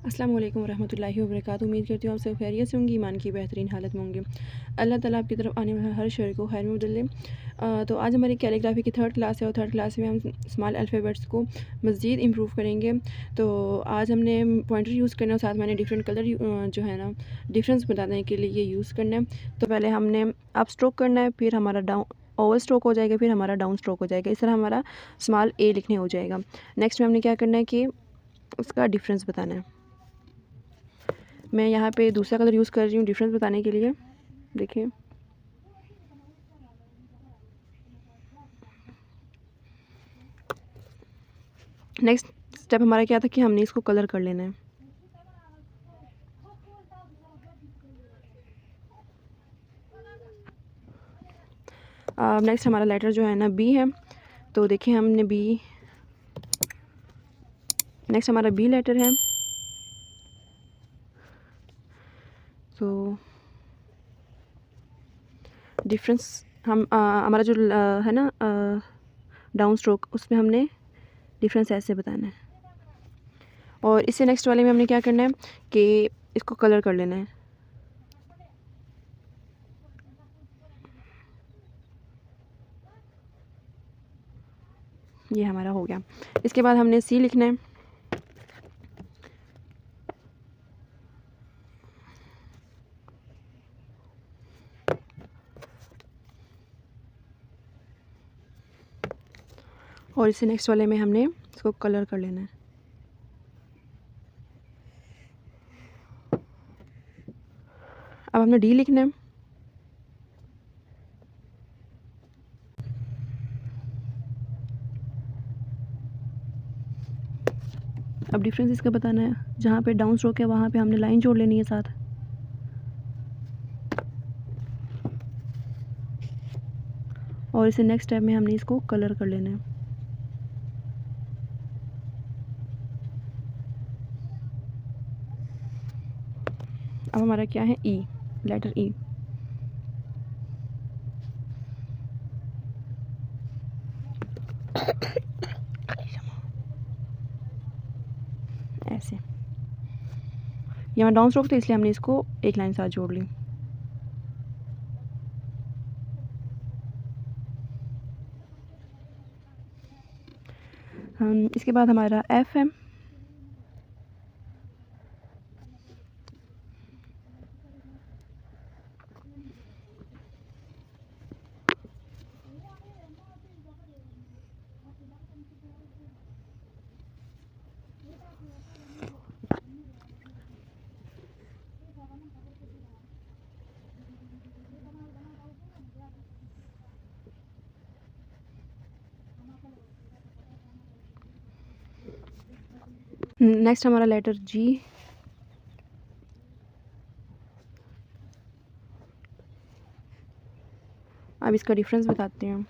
अस्सलाम वालेकुम रहमतुल्लाहि व बरकातुहू। उम्मीद करती हूँ आप सब खैरियत से होंगी, ईमान की बेहतरीन हालत में होंगे। अल्लाह ताला आपकी तरफ आने वाला हर शर को खैर में बदल दे। तो आज हमारी कैलीग्राफी की थर्ड क्लास है और थर्ड क्लास में हम स्मॉल अल्फ़ाबेट्स को मज़ीद इम्प्रूव करेंगे। तो आज हमने पॉइंटर यूज़ करना है और साथ मैंने डिफरेंट कलर जो है ना डिफरेंस बताने के लिए ये यूज़ करना है। तो पहले हमने अप स्ट्रोक करना है, फिर हमारा डाउन ओवर स्ट्रोक हो जाएगा, फिर हमारा डाउन स्ट्रोक हो जाएगा। इस तरह हमारा स्मॉल ए लिखने हो जाएगा। नेक्स्ट में हमने क्या करना है कि उसका डिफरेंस बताना है। मैं यहाँ पे दूसरा कलर यूज़ कर रही हूँ डिफरेंस बताने के लिए। देखिए नेक्स्ट स्टेप हमारा क्या था कि हमने इसको कलर कर लेना है। नेक्स्ट हमारा लेटर जो है ना बी है। तो देखिए हमने बी, नेक्स्ट हमारा बी लेटर है। तो डिफरेंस हम हमारा जो है ना डाउन स्ट्रोक, उसमें हमने डिफरेंस ऐसे बताना है। और इससे नेक्स्ट वाले में हमने क्या करना है कि इसको कलर कर लेना है। ये हमारा हो गया। इसके बाद हमने सी लिखना है। और इससे नेक्स्ट वाले में हमने इसको कलर कर लेना है। अब हमने डी लिखना है। अब डिफरेंस इसका बताना है। जहाँ पे डाउन स्ट्रोक है वहाँ पे हमने लाइन जोड़ लेनी है साथ। और इसे नेक्स्ट स्टेप में हमने इसको कलर कर लेना है। अब हमारा क्या है ई, लेटर ई। ऐसे यहाँ डाउन स्ट्रोक था इसलिए हमने इसको एक लाइन साथ जोड़ ली। इसके बाद हमारा एफ है। नेक्स्ट हमारा लेटर जी। अब इसका डिफरेंस बताते हैं।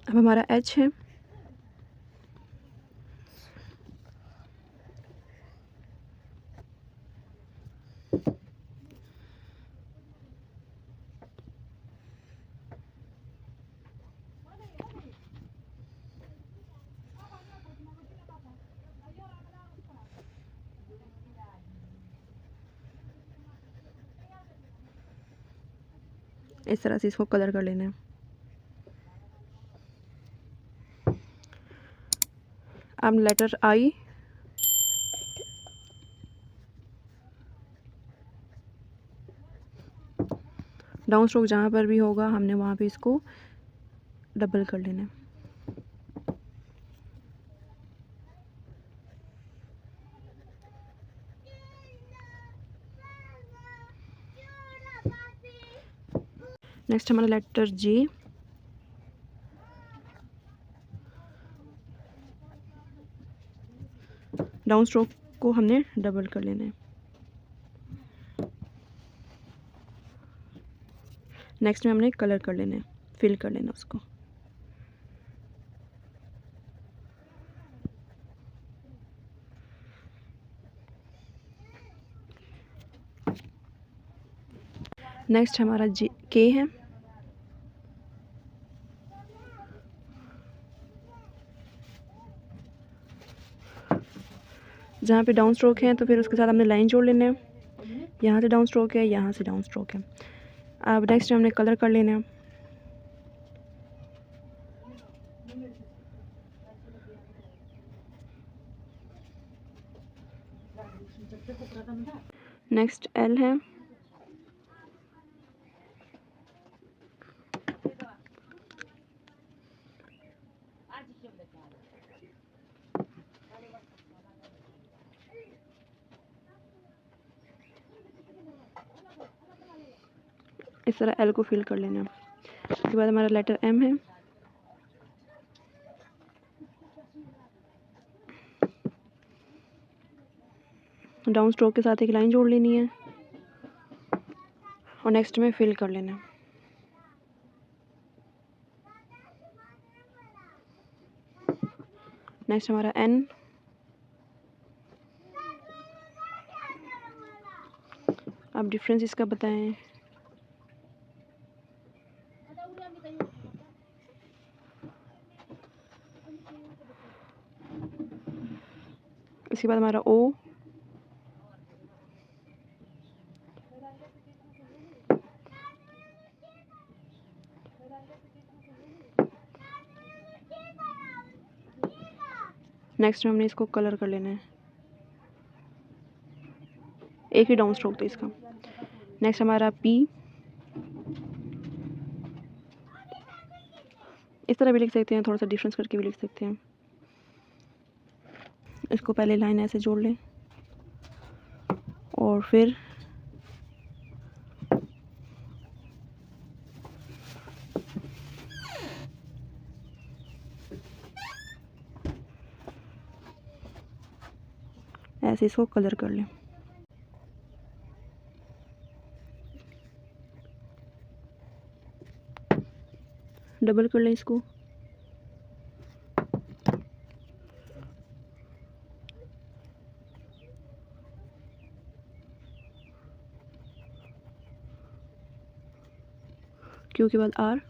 अब हमारा एच है। इस तरह से इसको कलर कर लेना है। अब लेटर आई। डाउन स्ट्रोक जहाँ पर भी होगा हमने वहाँ पे इसको डबल कर लेना है। नेक्स्ट हमारा लेटर जे। डाउन स्ट्रोक को हमने डबल कर लेना है। नेक्स्ट में हमने कलर कर लेना है, फिल कर लेना उसको। नेक्स्ट हमारा के है। जहाँ पे डाउन स्ट्रोक है तो फिर उसके साथ हमने लाइन जोड़ लेना है। यहाँ से डाउन स्ट्रोक है, यहाँ से डाउन स्ट्रोक है। अब नेक्स्ट हमने कलर कर लेना है। नेक्स्ट एल है। इस तरह एल को फिल कर लेना है। उसके बाद हमारा लेटर एम है। डाउन स्ट्रोक के साथ एक लाइन जोड़ लेनी है और नेक्स्ट में फिल कर लेना है। नेक्स्ट हमारा एन। अब डिफरेंस इसका बताएं। इसके बाद हमारा ओ। नेक्स्ट में हमने इसको कलर कर लेना है, एक ही डाउन स्ट्रोक तो इसका। नेक्स्ट हमारा पी। इस तरह भी लिख सकते हैं, थोड़ा सा डिफरेंस करके भी लिख सकते हैं। इसको पहले लाइन ऐसे जोड़ लें और फिर ऐसे इसको कलर कर लें। डबल कर लें इसको। क्यू के बाद आर।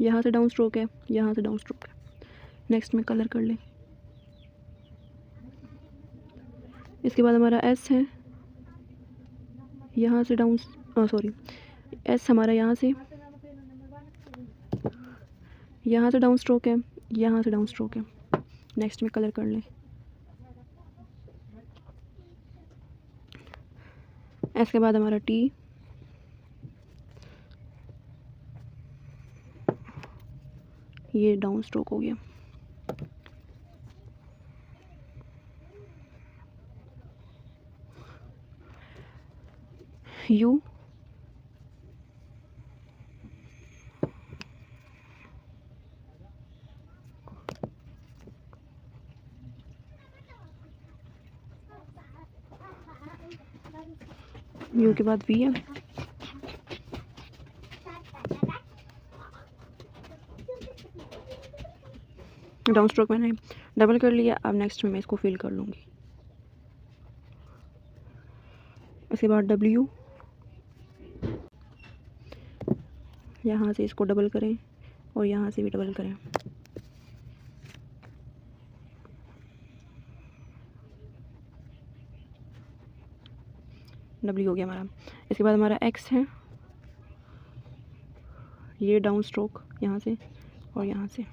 यहाँ से डाउन स्ट्रोक है, यहाँ से डाउन स्ट्रोक है। नेक्स्ट में कलर कर लें। इसके बाद हमारा एस है। यहाँ से डाउन सॉरी एस हमारा यहाँ से डाउन स्ट्रोक है, यहाँ से डाउन स्ट्रोक है। नेक्स्ट में कलर कर लें। इसके बाद हमारा टी। ये डाउन स्ट्रोक हो गया। यू। यू के बाद वी है। डाउन स्ट्रोक मैंने डबल कर लिया। अब नेक्स्ट में मैं इसको फिल कर लूँगी। इसके बाद डब्ल्यू। यहाँ से इसको डबल करें और यहाँ से भी डबल करें। डब्ल्यू हो गया हमारा। इसके बाद हमारा एक्स है। ये डाउन स्ट्रोक यहाँ से और यहाँ से।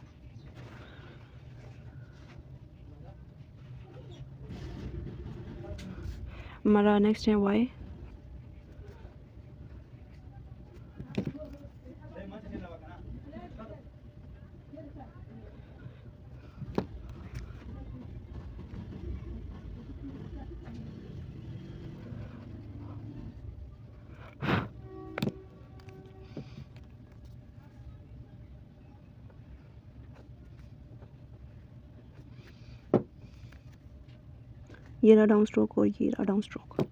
हमारा नेक्स्ट है वाई। ये रहा डाउन स्ट्रोक और ये रहा डाउन स्ट्रोक।